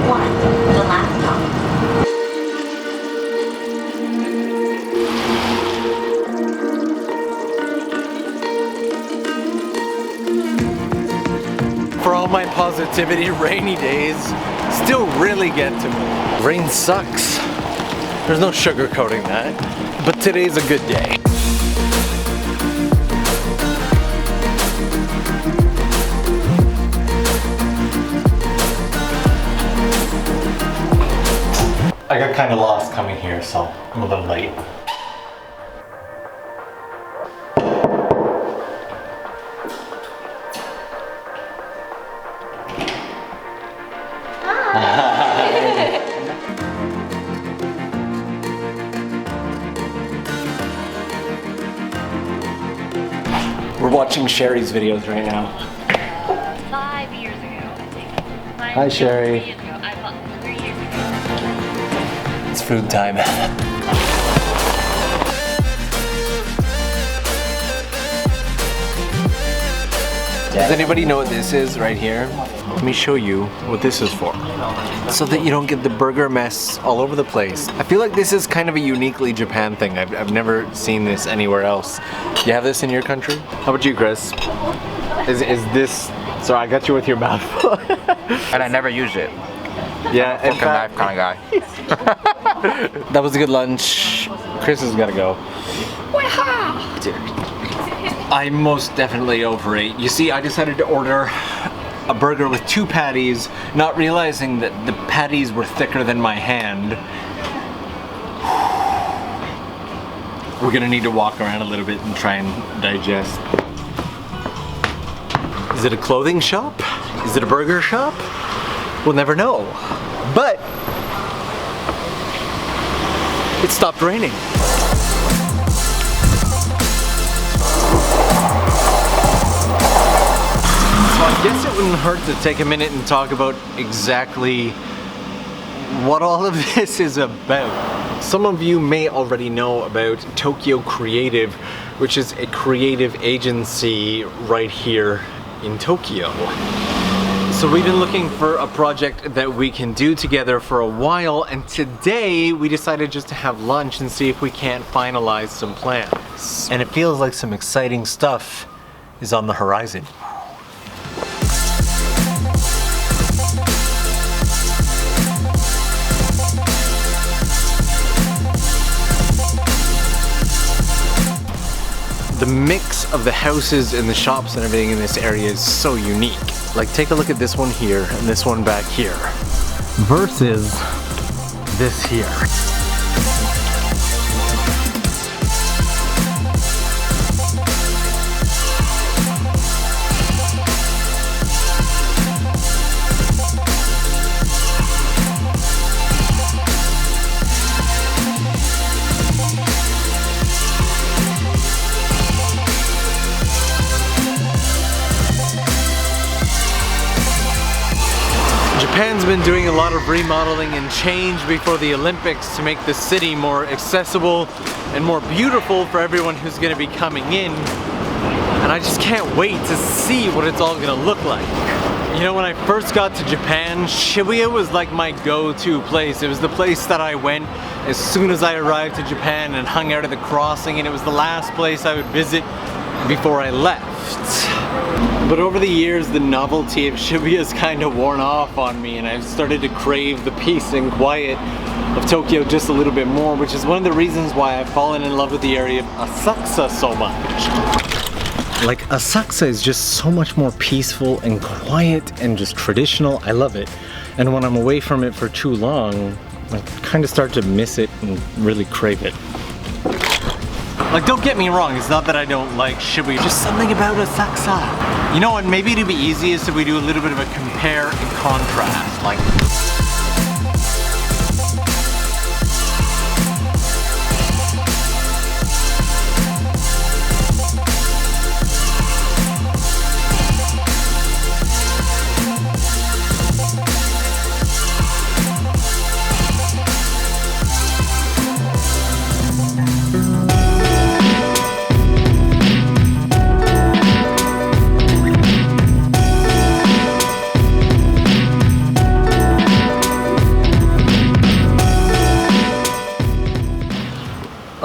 1, the last call. For all my positivity, rainy days still really get to me. Rain sucks. There's no sugarcoating that. But today's a good day. I got kind of lost coming here, so I'm a little late. We're watching Sherry's videos right now. 5 years ago, I think. Hi, Sherry. 3 years ago. I bought 3 years ago. It's food time. Does anybody know what this is right here? Let me show you what this is for. So that you don't get the burger mess all over the place. I feel like this is kind of a uniquely Japan thing. I've never seen this anywhere else. You have this in your country? How about you, Chris? Is this... Sorry, I got you with your mouth full. And I never use it. Yeah, Fork and knife kind of guy. That was a good lunch. Chris has got to go. Dude. I most definitely overate. You see, I decided to order a burger with 2 patties, not realizing that the patties were thicker than my hand. We're gonna need to walk around a little bit and try and digest. Is it a clothing shop? Is it a burger shop? We'll never know. But it stopped raining. So I guess it wouldn't hurt to take a minute and talk about exactly what all of this is about. Some of you may already know about Tokyo Creative, which is a creative agency right here in Tokyo. So we've been looking for a project that we can do together for a while, and today we decided just to have lunch and see if we can't finalize some plans. And it feels like some exciting stuff is on the horizon. The mix of the houses and the shops and everything in this area is so unique. Like, take a look at this one here and this one back here versus this here. Japan's been doing a lot of remodeling and change before the Olympics to make the city more accessible and more beautiful for everyone who's going to be coming in. And I just can't wait to see what it's all going to look like. You know, when I first got to Japan, Shibuya was like my go-to place. It was the place that I went as soon as I arrived to Japan and hung out at the crossing, and it was the last place I would visit before I left. But over the years, the novelty of Shibuya's kind of worn off on me, and I've started to crave the peace and quiet of Tokyo just a little bit more, which is one of the reasons why I've fallen in love with the area of Asakusa so much. Like, Asakusa is just so much more peaceful and quiet and just traditional. I love it. And when I'm away from it for too long, I kind of start to miss it and really crave it. Like, don't get me wrong, it's not that I don't like Shibuya, just something about Asakusa. You know what, maybe it'd be easiest if we do a little bit of a compare and contrast. Like,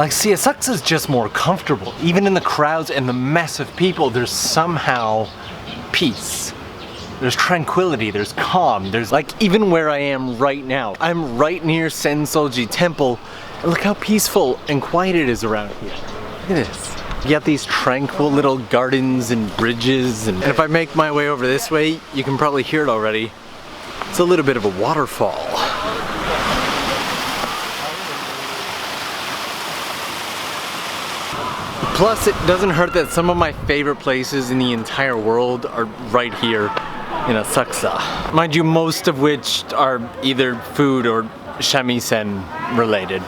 Like, see, Asakusa is just more comfortable. Even in the crowds and the mess of people, there's somehow peace. There's tranquility, there's calm, there's like even where I am right now. I'm right near Sensoji Temple. And look how peaceful and quiet it is around here. Look at this. You got these tranquil little gardens and bridges. And if I make my way over this way, you can probably hear it already. It's a little bit of a waterfall. Plus, it doesn't hurt that some of my favorite places in the entire world are right here in Asakusa. Mind you, most of which are either food or shamisen related.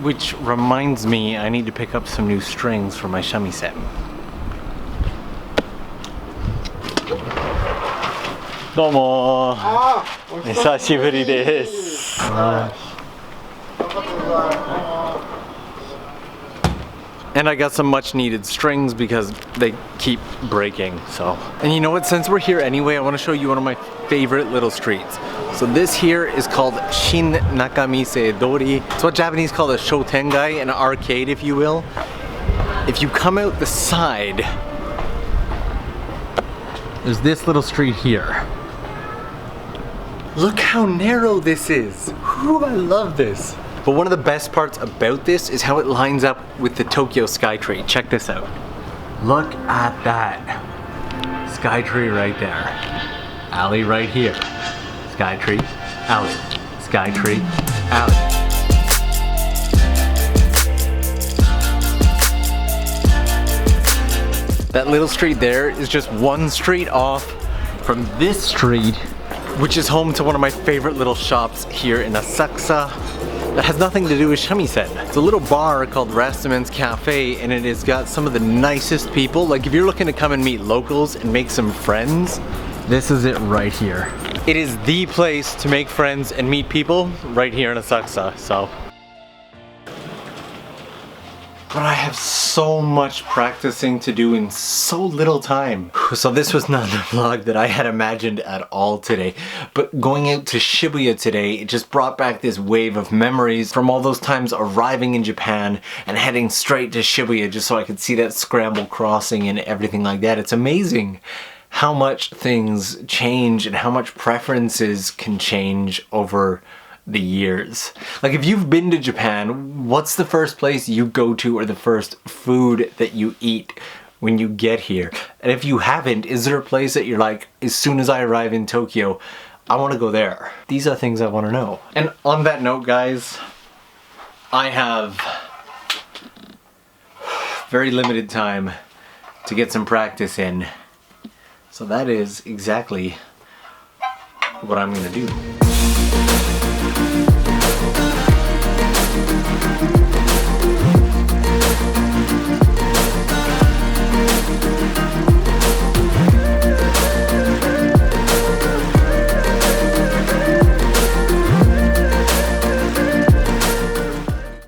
Which reminds me, I need to pick up some new strings for my shamisen. Domo! Hisashiburi desu. And I got some much needed strings because they keep breaking, so. And you know what, since we're here anyway, I want to show you one of my favorite little streets. So this here is called Shin Nakamise Dori. It's what Japanese call a shotengai, an arcade if you will. If you come out the side, there's this little street here. Look how narrow this is. Ooh, I love this. But one of the best parts about this is how it lines up with the Tokyo Skytree. Check this out. Look at that. Skytree right there. Alley right here. Skytree, alley. Skytree, alley. That little street there is just one street off from this street, which is home to one of my favorite little shops here in Asakusa. That has nothing to do with shamisen. It's a little bar called Rastamen's Cafe, and it has got some of the nicest people. Like if you're looking to come and meet locals and make some friends, this is it right here. It is the place to make friends and meet people right here in Asakusa, so. But I have so much practicing to do in so little time. So this was not the vlog that I had imagined at all today. But going out to Shibuya today, it just brought back this wave of memories from all those times arriving in Japan and heading straight to Shibuya just so I could see that scramble crossing and everything like that. It's amazing how much things change and how much preferences can change over the years. Like if you've been to Japan, what's the first place you go to or the first food that you eat when you get here? And if you haven't, is there a place that you're like, as soon as I arrive in Tokyo, I want to go there? These are things I want to know. And on that note, guys, I have very limited time to get some practice in. So that is exactly what I'm gonna do.